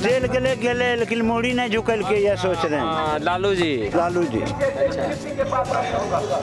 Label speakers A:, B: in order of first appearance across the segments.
A: Jail गले लेकिन मोड़ी नहीं झुकल के ये सोच रहे हैं
B: लालू जी।
A: अच्छा,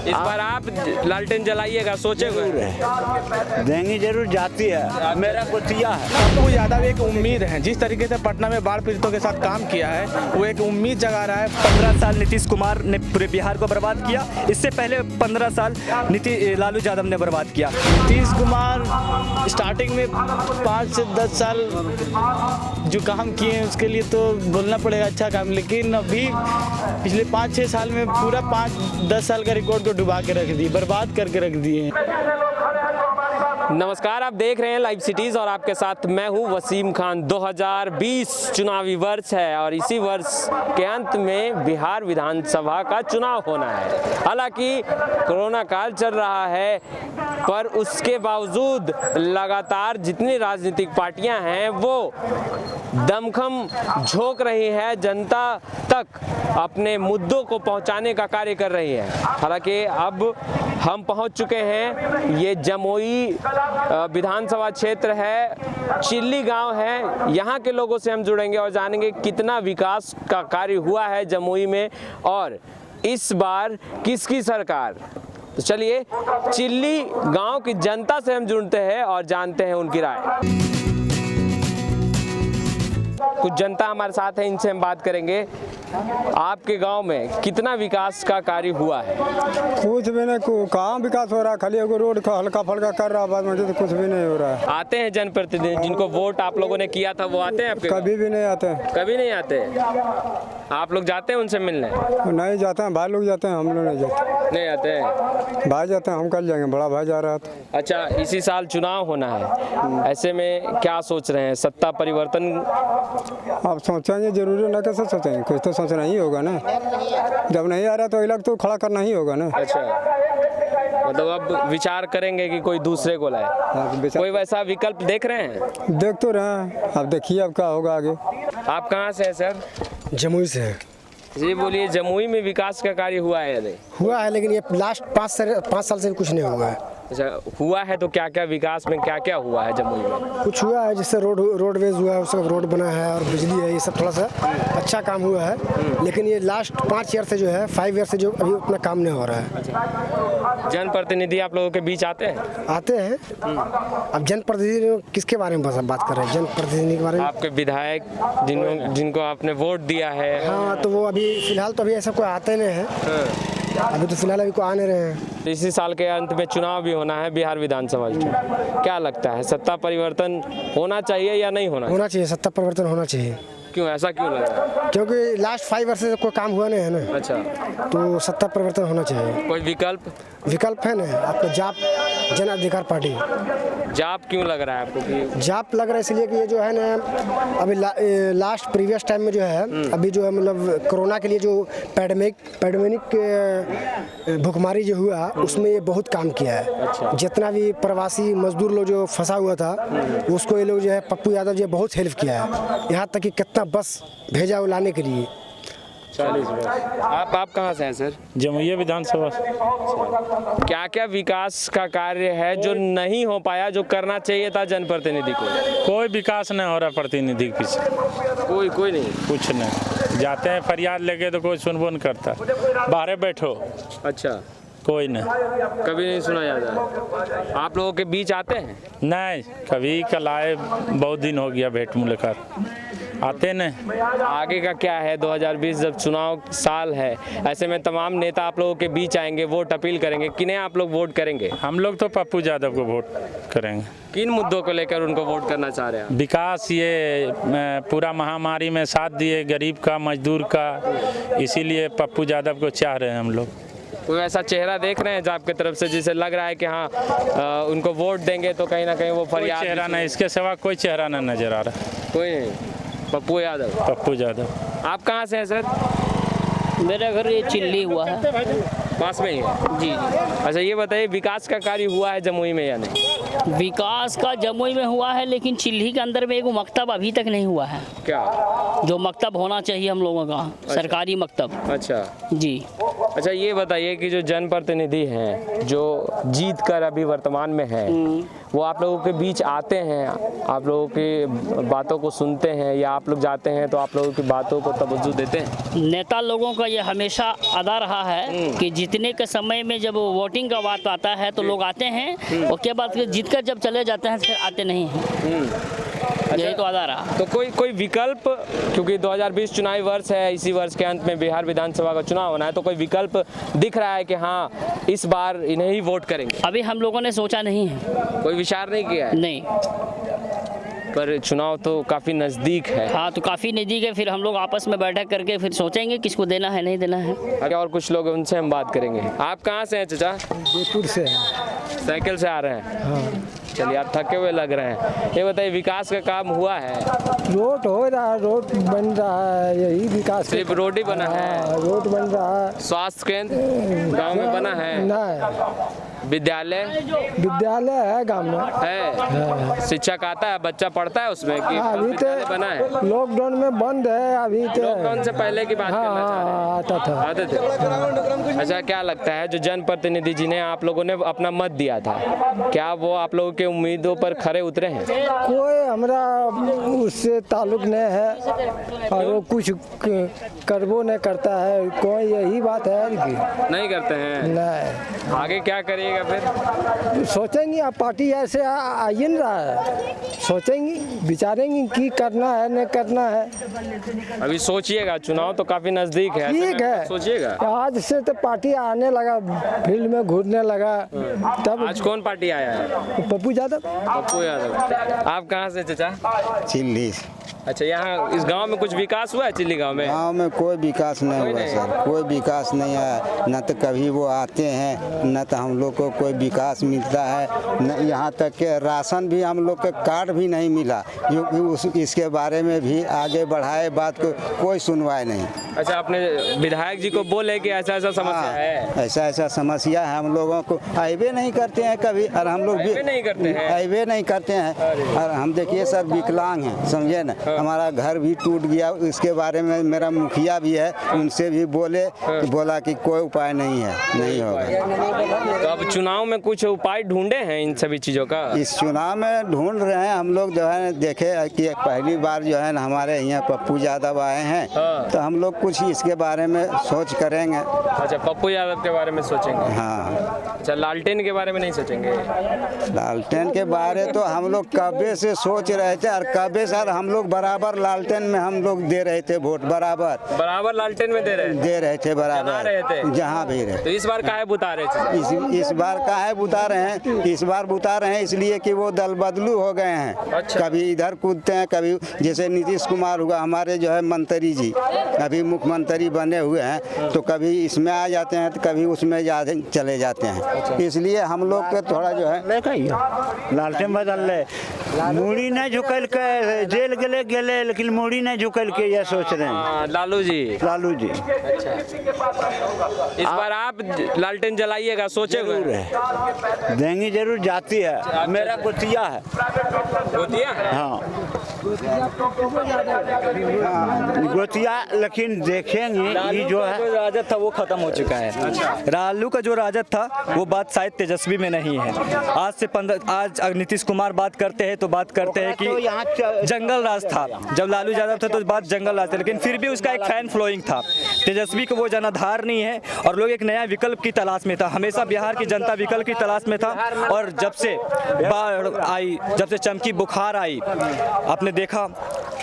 B: इस बार आप लालटेन जलाइएगा, सोचे हुए हैं?
A: देंगे जरूर, जाती है, मेरा गोतिया है।
C: पप्पू यादव एक उम्मीद है, जिस तरीके से पटना में बाढ़ पीड़ितों के साथ काम किया है वो एक उम्मीद जगा रहा है।
D: 15 साल नीतीश कुमार ने पूरे बिहार को बर्बाद किया, इससे पहले 15 साल लालू यादव ने बर्बाद किया।
C: नीतीश कुमार स्टार्टिंग में 5 से 10 साल जो काम किए हैं उसके लिए तो बोलना पड़ेगा अच्छा काम, लेकिन अभी पिछले 5-6 साल में पूरा 5-10 साल का रिकॉर्ड को डुबा के रख दिए, बर्बाद करके रख दिए।
B: नमस्कार, आप देख रहे हैं लाइव सिटीज़ और आपके साथ मैं हूं वसीम खान। 2020 चुनावी वर्ष है और इसी वर्ष के अंत में बिहार विधानसभा का चुनाव होना है। हालांकि कोरोना काल चल रहा है, पर उसके बावजूद लगातार जितनी राजनीतिक पार्टियां हैं वो दमखम झोंक रही है, जनता तक अपने मुद्दों को पहुंचाने का कार्य कर रही है। हालांकि अब हम पहुंच चुके हैं, ये जमुई विधानसभा क्षेत्र है, चिल्ली गांव है। यहाँ के लोगों से हम जुड़ेंगे और जानेंगे कितना विकास का कार्य हुआ है जमुई में और इस बार किसकी सरकार। तो चलिए चिल्ली गांव की जनता से हम जुड़ते हैं और जानते हैं उनकी राय। कुछ जनता हमारे साथ है, इनसे हम बात करेंगे। आपके गांव में कितना विकास का कार्य हुआ है?
E: कुछ भी नहीं, कहाँ विकास हो रहा है, खाली एगो रोड का हल्का फल्का कर रहा है, बाद में तो कुछ भी नहीं हो रहा है।
B: आते हैं जनप्रतिनिधि जिनको वोट आप लोगों ने किया था, वो आते हैं आपके?
E: कभी भी नहीं आते हैं।
B: कभी नहीं आते? आप लोग जाते हैं उनसे मिलने?
E: नहीं जाते हैं, भाई लोग जाते हैं, हम लोग नहीं जाते।
B: नहीं आते हैं?
E: भाई जाते हैं, हम कल जाएंगे, बड़ा भाई जा रहा था।
B: अच्छा, इसी साल चुनाव होना है, ऐसे में क्या सोच रहे हैं? सत्ता परिवर्तन
E: अब सोचेंगे जरूरी ना, कैसे सोचेंगे, कुछ तो सोचना ही होगा ना। जब नहीं आ रहा तो इलाक तो खड़ा करना ही होगा ना।
B: अच्छा, मतलब अब विचार करेंगे कि कोई दूसरे को लाए। कोई वैसा विकल्प देख रहे हैं?
E: देख तो रहे हैं, अब देखिए अब क्या होगा आगे।
B: आप कहाँ से हैं सर?
F: जमुई से है
B: जी। बोलिए, जमुई में विकास का कार्य हुआ है या नहीं?
F: हुआ है, लेकिन ये लास्ट 5 साल से कुछ नहीं हुआ है।
B: अच्छा, हुआ है तो क्या क्या विकास में क्या क्या हुआ है जमुई में?
F: कुछ हुआ है, जैसे रोडवेज हुआ है, उसका रोड बना है और बिजली है, ये सब थोड़ा सा अच्छा काम हुआ है। लेकिन ये लास्ट 5 ईयर से जो है, 5 ईयर से जो अभी उतना काम नहीं हो रहा है।
B: जनप्रतिनिधि आप लोगों के बीच आते हैं?
F: आते हैं। अब जनप्रतिनिधि किसके बारे में बात कर रहे हैं? जनप्रतिनिधि के बारे में
B: आपके विधायक जिनको आपने वोट दिया है।
F: हाँ, तो वो अभी फिलहाल तो अभी ऐसा कोई आते नहीं है। अभी तो फिलहाल अभी कोई आ नहीं रहे हैं।
B: इसी साल के अंत में चुनाव भी होना है, बिहार विधानसभा चुनाव। क्या लगता है, सत्ता परिवर्तन होना चाहिए या नहीं होना?
F: होना चाहिए, सत्ता परिवर्तन होना चाहिए।
B: क्यों, ऐसा क्यों लग रहा है?
F: क्योंकि लास्ट 5 ईयर से कोई काम हुआ नहीं है ना।
B: अच्छा,
F: तो सत्ता परिवर्तन होना चाहिए।
B: कोई विकल्प
F: है ना, आपको जाप जन अधिकार पार्टी।
B: जाप क्यों लग रहा है आपको कि
F: जाप लग रहा है? इसलिए कि ये जो है ना, अभी लास्ट प्रीवियस टाइम में जो है, अभी जो है मतलब कोरोना के लिए जो पैंडेमिक भुखमरी जो हुआ, उसमें ये बहुत काम किया है।
B: अच्छा।
F: जितना भी प्रवासी मजदूर लोग जो फंसा हुआ था, उसको ये लोग जो है, पप्पू यादव जी बहुत हेल्प किया है। यहाँ तक कि कितना बस भेजा वो लाने के लिए।
B: 40 बस। आप कहाँ से हैं सर?
G: जमुई विधानसभा।
B: क्या क्या विकास का कार्य है जो नहीं हो पाया, जो करना चाहिए था जनप्रतिनिधि को?
G: कोई विकास नहीं हो रहा प्रतिनिधि के पीछे।
B: कोई नहीं?
G: कुछ नहीं, जाते हैं फरियाद लेके तो कोई सुनबो नहीं करता, बाहर बैठो।
B: अच्छा,
G: कोई नहीं,
B: कभी नहीं सुना जाता। आप लोगों के बीच आते हैं?
G: नहीं, कभी कल आए, बहुत दिन हो गया भेंट मुलाकात, आते नहीं।
B: आगे का क्या है? 2020 जब चुनाव साल है, ऐसे में तमाम नेता आप लोगों के बीच आएंगे, वोट अपील करेंगे। किन्हें आप लोग वोट करेंगे?
G: हम लोग तो पप्पू यादव को वोट करेंगे।
B: किन मुद्दों को लेकर उनको वोट करना चाह रहे हैं?
G: विकास, ये पूरा महामारी में साथ दिए गरीब का, मजदूर का, इसीलिए पप्पू यादव को चाह रहे हैं हम लोग।
B: कोई ऐसा चेहरा देख रहे हैं जो आपके तरफ से जिसे लग रहा है कि हाँ उनको वोट देंगे तो कहीं ना कहीं वो फरियाद?
G: चेहरा नहीं, इसके सिवा कोई चेहरा नहीं नजर आ रहा।
B: कोई नहीं? पप्पू यादव। आप कहाँ से हैं सर?
H: मेरा घर ये चिल्ली हुआ है,
B: पास में ही है।
H: जी।
B: अच्छा, ये बताइए, विकास का कार्य हुआ है जमुई में या नहीं?
H: विकास का जमुई में हुआ है, लेकिन चिल्ली के अंदर में एक मकतब अभी तक नहीं हुआ है।
B: क्या?
H: जो मकतब होना चाहिए हम लोगों का। अच्छा। सरकारी मकतब।
B: अच्छा
H: जी।
B: अच्छा ये बताइए कि जो जनप्रतिनिधि हैं जो जीत कर अभी वर्तमान में हैं, वो आप लोगों के बीच आते हैं, आप लोगों की बातों को सुनते हैं, या आप लोग जाते हैं तो आप लोगों की बातों को तवज्जो देते हैं?
H: नेता लोगों का ये हमेशा अदा रहा है कि जीतने के समय में जब वोटिंग का बात आता है तो लोग आते हैं, और के बाद जीत कर जब चले जाते हैं फिर आते नहीं हैं। यही तो अदा रहा।
B: तो कोई विकल्प, क्योंकि 2020 चुनावी वर्ष है, इसी वर्ष के अंत में बिहार विधानसभा का चुनाव होना है, तो कोई विकल्प दिख रहा है कि हाँ इस बार इन्हें ही वोट करेंगे?
H: अभी हम लोगों ने सोचा नहीं है,
B: कोई विचार नहीं किया है?
H: नहीं।
B: पर चुनाव तो काफ़ी नज़दीक है।
H: हाँ, तो काफ़ी नज़दीक है, फिर हम लोग आपस में बैठक करके फिर सोचेंगे किसको देना है नहीं देना है।
B: और कुछ लोग, उनसे हम बात करेंगे। आप कहाँ से हैं चाचा?
E: जयपुर से।
B: साइकिल से आ रहे हैं? हाँ। चलिए, आप थके हुए लग रहे हैं। ये बताइए, विकास का काम हुआ है?
E: रोड हो रहा है, रोड बन रहा है, यही विकास।
B: सिर्फ रोड ही बना है?
E: रोड बन रहा है।
B: स्वास्थ्य केंद्र गांव में बना है?
E: नहीं।
B: विद्यालय
E: है गांव में
B: है? शिक्षक आता है, बच्चा पढ़ता है उसमें कि
E: अभी
B: विद्यालय बना है?
E: लॉकडाउन में बंद है अभी तो।
B: लॉकडाउन से पहले की बात करना चाह रहे हैं?
E: आता था।
B: आते थे। अच्छा, क्या लगता है जो जनप्रतिनिधि जिन्हें आप लोगों ने अपना मत दिया था, क्या वो आप लोगों के उम्मीदों पर खरे उतरे हैं?
E: कोई हमारा उससे ताल्लुक नहीं है, और वो कुछ करबो नहीं करता है, कोई यही बात है कि
B: नहीं करते हैं?
E: नहीं।
B: आगे क्या करिएगा फिर?
E: सोचेंगे, अब पार्टी ऐसे आइए न रहा है, सोचेंगे विचारेंगे कि करना है नहीं करना है।
B: अभी सोचिएगा, चुनाव तो काफी नजदीक है।
E: ठीक है,
B: सोचिएगा।
E: आज से तो पार्टी आने लगा, फील्ड में घूरने लगा। तब
B: आज कौन पार्टी आया है?
E: पप्पू यादव।
B: पप्पू यादव। आप कहाँ से चाचा?
I: चिल्ली।
B: अच्छा, यहाँ इस गांव में कुछ विकास हुआ है? चिल्ली गांव में?
I: गांव में कोई विकास नहीं हुआ सर, कोई विकास नहीं है। न तो कभी वो आते हैं, न तो हम लोग को कोई विकास मिलता है, न यहाँ तक के राशन भी हम लोग के कार्ड भी नहीं मिला, क्योंकि इसके बारे में भी आगे बढ़ाए बात को कोई सुनवाई नहीं।
B: अच्छा, अपने विधायक जी को बोले कि ऐसा ऐसा समस्या है?
I: ऐसा ऐसा समस्या है, हम लोगों को आइबे नहीं करते हैं कभी, और हम लोग भी
B: नहीं करते हैं,
I: आइबे नहीं करते हैं। और हम देखिए सर विकलांग हैं, समझे ना, हमारा घर भी टूट गया, इसके बारे में मेरा मुखिया भी है, उनसे भी बोला कि कोई उपाय नहीं है, नहीं होगा।
B: तो अब चुनाव में कुछ उपाय ढूंढे हैं इन सभी चीज़ों का?
I: इस चुनाव में ढूंढ रहे हैं हम लोग, जो है देखे कि पहली बार जो है ना हमारे यहाँ पप्पू यादव आए हैं, तो हम लोग कुछ इसके बारे में सोच करेंगे।
B: अच्छा, पप्पू यादव के बारे में सोचेंगे?
I: हाँ।
B: अच्छा, लालटेन के बारे में नहीं सोचेंगे?
I: लालटेन के बारे तो हम लोग कबे से सोच रहे थे, और कबे सर हम लोग बराबर लालटेन में हम लोग दे रहे थे वोट, बराबर
B: लालटेन में दे रहे
I: थे बराबर, जहाँ भी रहे।
B: तो इस बार काहे बुता रहे थे?
I: इस बार काहे बुता रहे हैं? इस बार बुता रहे हैं इसलिए कि वो दल बदलू हो गए हैं।
B: अच्छा।
I: कभी इधर कूदते हैं, कभी जैसे नीतीश कुमार हुआ हमारे जो है मंत्री जी, अभी मुख्यमंत्री बने हुए हैं, तो कभी इसमें आ जाते हैं तो कभी उसमें चले जाते हैं। इसलिए हम लोग के थोड़ा जो है
A: लालटेन बदल ले, मूड़ी न झुकल के जेल गेले लेकिन मूड़ी न झुकल के ये सोच रहे हैं
B: लालू जी।
A: अच्छा,
B: इस बार आप लालटेन जलाइएगा, सोचे हुए हैं?
A: देंगे जरूर, जाती है, मेरा गोतिया है।
B: गोतिया?
A: हाँ, गोतिया, लेकिन देखेंगे ये जो है
D: राजद था वो खत्म हो चुका है। लालू का जो राजद था वो बात शायद तेजस्वी में नहीं है। आज नीतीश कुमार बात करते हैं तो बात करते हैं कि जंगल राज था, जब लालू यादव था तो बात जंगल राज था, लेकिन फिर भी उसका एक फैन फॉलोइंग था। तेजस्वी को वो जनाधार नहीं है, और लोग एक नया विकल्प की तलाश में था। हमेशा बिहार की जनता विकल्प की तलाश में था, और जब से बाढ़ आई, जब से चमकी बुखार आई, आपने देखा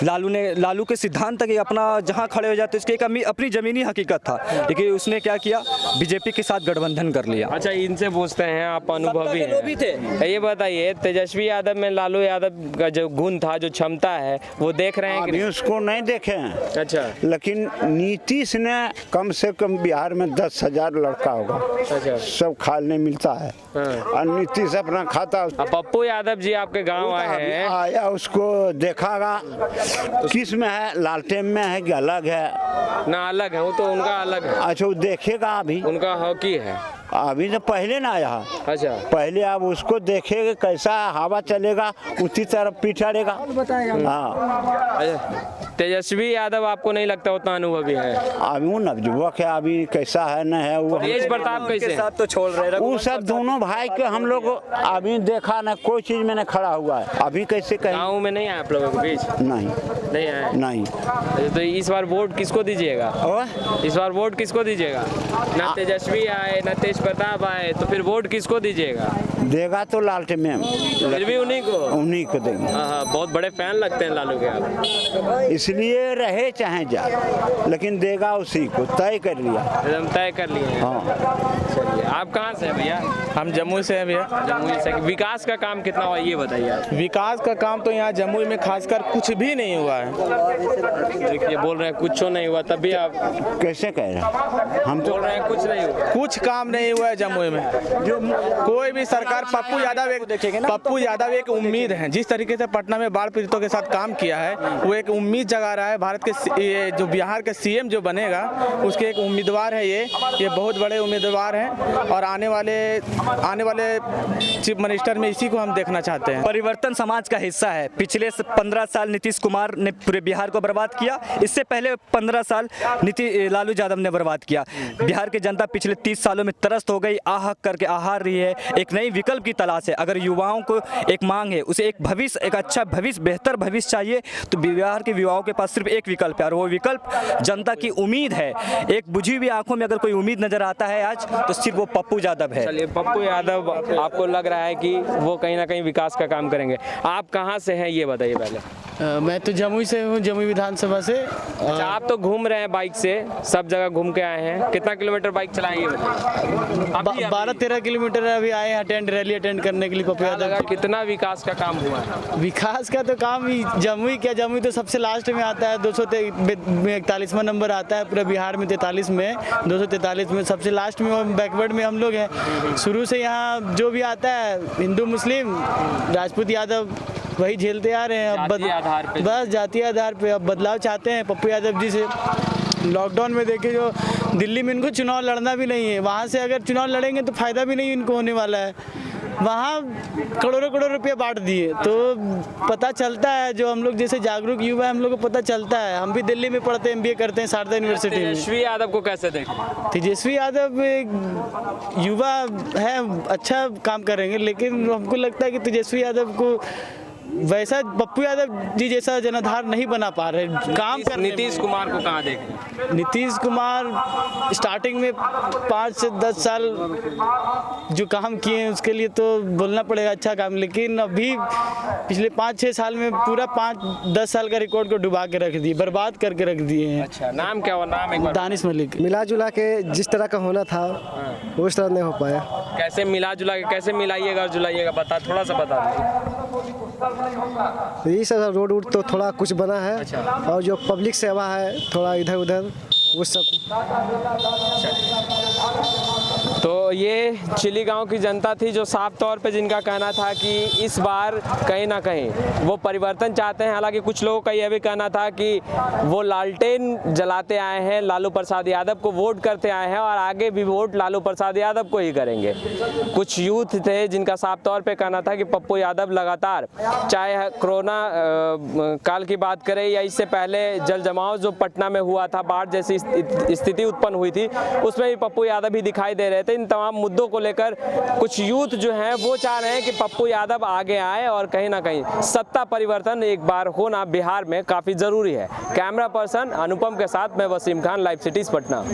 D: लालू के सिद्धांत तक अपना जहां खड़े हो जाते उसकी एक अपनी जमीनी हकीकत था, लेकिन उसने क्या किया, बीजेपी के साथ गठबंधन कर लिया।
B: अच्छा, इनसे पूछते हैं, आप अनुभवी हैं, ये बताइए तेजस्वी यादव में लालू यादव का जो गुण था, जो क्षमता है, वो देख रहे हैं कि
A: अभी उसको नहीं देखे हैं।
B: अच्छा,
A: लेकिन नीतीश ने कम से कम बिहार में 10,000 लड़का होगा।
B: अच्छा,
A: सब खाने मिलता है। और नीतीश अपना खाता।
B: अब पप्पू यादव जी आपके गांव आए हैं,
A: आया, उसको देखागा किस में है, लालटेन में है कि अलग है?
B: ना अलग है, वो तो उनका अलग है।
A: अच्छा, वो देखेगा, अभी
B: उनका हॉकी है।
A: अभी तो पहले ना आया है।
B: अच्छा,
A: पहले आप उसको देखेंगे कैसा हवा चलेगा उसी तरफ पिछड़ेगा। हाँ,
B: अच्छा। तेजस्वी यादव आपको नहीं लगता उतना अनुभवी है?
A: अभी वो नवयुवक है, अभी कैसा है न है वो
B: तेज प्रताप कैसे है?
D: साथ तो छोड़ रहे
A: वो सब दोनों भाई के हम लोग अभी देखा ना, कोई चीज में न खड़ा हुआ है। अभी कैसे कहें?
B: गाँव में नहीं आए आप लोगों के बीच?
A: नहीं
B: नहीं आए।
A: नहीं।
B: तो इस बार वोट किसको दीजिएगा?
A: और
B: इस बार वोट किसको दीजिएगा? ना तेजस्वी आए ना तेज प्रताप आए, तो फिर वोट किसको दीजिएगा?
A: देगा तो लालटेन में,
B: फिर भी उन्हीं को
A: देंगे।
B: हाँ, बहुत बड़े फैन लगते हैं लालू के आप।
A: इसलिए रहे चाहे जाए, लेकिन देगा उसी को, तय कर लिया।
B: एकदम तय कर लिए हैं।
A: हाँ।
B: चलिए, आप कहाँ से हैं भैया?
C: हम जमुई से हैं भैया।
B: जमुई से। विकास का काम कितना हुआ ये बताइए आप।
C: विकास का काम तो यहाँ जमुई में खासकर कुछ भी नहीं हुआ है।
B: देखिए, बोल रहे हैं कुछ नहीं हुआ, तब भी आप
A: कैसे कह रहे हैं? हम तो
B: बोल रहे हैं कुछ नहीं हुआ।
C: कुछ काम नहीं हुआ है जमुई में। जो कोई भी सरकार, पप्पू यादव एक उम्मीद है। जिस तरीके से पटना में बाढ़ पीड़ितों के साथ काम किया है, वो एक उम्मीद जगा रहा है। भारत के ये जो बिहार के सीएम जो बनेगा, उसके एक उम्मीदवार है। ये बहुत बड़े उम्मीदवार हैं और आने वाले चीफ मिनिस्टर में इसी को हम देखना चाहते हैं।
D: परिवर्तन समाज का हिस्सा है। पिछले 15 साल नीतीश कुमार ने पूरे बिहार को बर्बाद किया। इससे पहले 15 साल लालू यादव ने बर्बाद किया। बिहार की जनता पिछले 30 सालों में त्रस्त हो गई, आहक करके आहार रही है। एक नई विकल्प की तलाश है। अगर युवाओं को एक मांग है, उसे एक भविष्य, एक अच्छा भविष्य, बेहतर भविष्य चाहिए, तो बिहार के युवाओं के पास सिर्फ एक विकल्प है और वो विकल्प जनता की उम्मीद है। एक बुझी हुई आंखों में अगर कोई उम्मीद नजर आता है आज, तो सिर्फ वो पप्पू यादव है।
B: चलिए, पप्पू यादव आपको लग रहा है कि वो कहीं ना कहीं विकास का काम करेंगे। आप कहाँ से हैं ये बताइए पहले।
C: मैं तो जमुई से हूँ, जमुई विधानसभा से।
B: अच्छा, आप तो घूम रहे हैं बाइक से, सब जगह घूम के आए हैं। कितना किलोमीटर बाइक चलाएं ये बताइए।
C: 12-13 किलोमीटर अभी आए हैं रैली अटेंड करने के लिए। पप्पू यादव,
B: कितना विकास का काम हुआ है?
C: विकास का तो काम जमुई तो सबसे लास्ट में आता है। 241वां नंबर आता है पूरे बिहार में। 43 में 243 में सबसे लास्ट में, बैकवर्ड में हम लोग हैं। शुरू से यहाँ जो भी आता है, हिंदू मुस्लिम राजपूत यादव, वही झेलते आ रहे हैं। अब बस जातीय आधार पे अब बदलाव चाहते हैं पप्पू यादव जी से। लॉकडाउन में देखिए, जो दिल्ली में इनको चुनाव लड़ना भी नहीं है, वहाँ से अगर चुनाव लड़ेंगे तो फायदा भी नहीं इनको होने वाला है। वहाँ करोड़ों रुपए बांट दिए, तो पता चलता है, जो हम लोग जैसे जागरूक युवा है, हम लोग को पता चलता है। हम भी दिल्ली में पढ़ते हैं, MBA करते हैं शारदा यूनिवर्सिटी में।
B: तेजस्वी यादव को कैसे देखें?
C: तेजस्वी यादव एक युवा है, अच्छा काम करेंगे, लेकिन हमको लगता है कि तेजस्वी यादव को वैसा पप्पू यादव जी जैसा जनाधार नहीं बना पा रहे काम कर।
B: नीतीश कुमार को कहाँ देखें?
C: नीतीश कुमार स्टार्टिंग में 5 से 10 साल जो काम किए हैं, उसके लिए तो बोलना पड़ेगा अच्छा काम, लेकिन अभी पिछले 5-6 साल में पूरा 5-10 साल का रिकॉर्ड को डुबा के रख दिए, बर्बाद करके रख दिए हैं।
B: अच्छा, नाम क्या हुआ? नाम एक बार।
C: दानिश मलिक।
F: मिला जुला के जिस तरह का होना था उस तरह नहीं हो पाया।
B: कैसे मिला जुला के, कैसे मिलाइएगा और जुलाइएगा, थोड़ा सा बता दीजिए।
F: यही सब रोड वोड तो थोड़ा कुछ बना है।
B: अच्छा।
F: और जो पब्लिक सेवा है थोड़ा इधर उधर वो सब।
B: तो ये चिली गांव की जनता थी, जो साफ तौर पे जिनका कहना था कि इस बार कहीं ना कहीं वो परिवर्तन चाहते हैं। हालांकि कुछ लोगों का यह भी कहना था कि वो लालटेन जलाते आए हैं, लालू प्रसाद यादव को वोट करते आए हैं और आगे भी वोट लालू प्रसाद यादव को ही करेंगे। कुछ यूथ थे जिनका साफ तौर पे कहना था कि पप्पू यादव लगातार, चाहे कोरोना काल की बात करें या इससे पहले जल जमाव जो पटना में हुआ था, बाढ़ जैसी स्थिति उत्पन्न हुई थी, उसमें भी पप्पू यादव ही दिखाई दे रहे थे। इन तमाम मुद्दों को लेकर कुछ यूथ जो हैं वो चाह रहे हैं कि पप्पू यादव आगे आए और कहीं ना कहीं सत्ता परिवर्तन एक बार होना बिहार में काफ़ी ज़रूरी है। कैमरा पर्सन अनुपम के साथ मैं वसीम खान, लाइव सिटीज़ पटना।